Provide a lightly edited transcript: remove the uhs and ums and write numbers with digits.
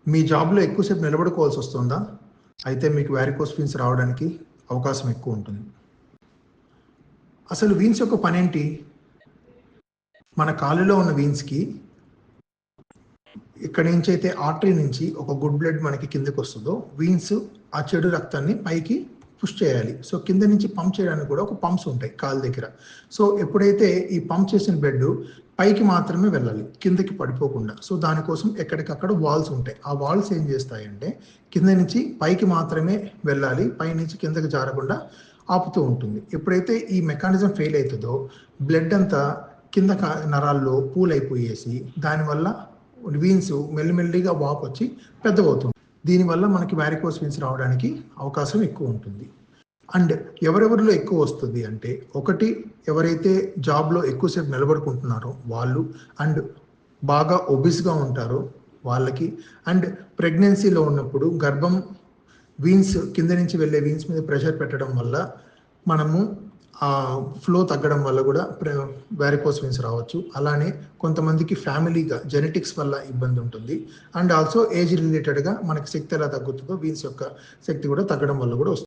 మీ జాబ్‌లో ఎక్కువసేపు నిలబడుకోవాల్సొస్తుందా? అయితే మీకు వారికోస్ వీన్స్ రావడానికి అవకాశం ఎక్కువ ఉంటుంది. అసలు వీన్స్ యొక్క పనేంటి? మన కాలులో ఉన్న వీన్స్‌కి ఇక్కడి నుంచైతే ఆర్టరీ నుంచి ఒక గుడ్ బ్లడ్ మనకి కిందకొస్తదో, వీన్స్ ఆ చెడు రక్తాన్ని పైకి పుష్ చేయాలి. సో, కింద నుంచి పంప్ చేయడానికి కూడా ఒక పంప్స్ ఉంటాయి కాలు దగ్గర. సో, ఎప్పుడైతే ఈ పంప్ చేసిన బ్లడ్ పైకి మాత్రమే వెళ్ళాలి. కిందకి పడిపోకుండా. సో, దానికోసం ఎక్కడికక్కడ వాల్స్ ఉంటాయి. ఆ వాల్స్ ఏం చేస్తాయంటే కింద నుంచి పైకి మాత్రమే వెళ్ళాలి. పైనుంచి కిందకి జారకుండా ఆపుతూ ఉంటుంది. ఎప్పుడైతే ఈ మెకానిజం ఫెయిల్ అయితదో బ్లడ్ అంతా కింద నరాల్లో పూల్ అయిపోయేసి దానివల్ల వీన్స్ మెల్లిమెల్లిగా వాపొచ్చి పెద్దగవుతుంది. దీనివల్ల మనకి వారికోస్ వీన్స్ రావడానికి అవకాశం ఎక్కువ ఉంటుంది. అండ్ ఎవరెవరిలో ఎక్కువ వస్తుంది అంటే, ఒకటి ఎవరైతే జాబ్‌లో ఎక్కువసేపు నిలబడుకుంటున్నారో వాళ్ళు, అండ్ బాగా ఒబీస్‌గా ఉంటారో వాళ్ళకి, అండ్ ప్రెగ్నెన్సీలో ఉన్నప్పుడు గర్భం వీన్స్ కింద నుంచి వెళ్ళే వీన్స్ మీద ప్రెషర్ పెట్టడం వల్ల మనము ఫ్లో తగ్గడం వల్ల కూడా వారికోస్ వీన్స్ రావచ్చు. అలానే కొంతమందికి ఫ్యామిలీగా జెనెటిక్స్ వల్ల ఇబ్బంది ఉంటుంది. అండ్ ఆల్సో ఏజ్ రిలేటెడ్‌గా మనకి శక్తి ఎలా తగ్గుతుందో వీన్స్ యొక్క శక్తి కూడా తగ్గడం వల్ల కూడా వస్తుంది.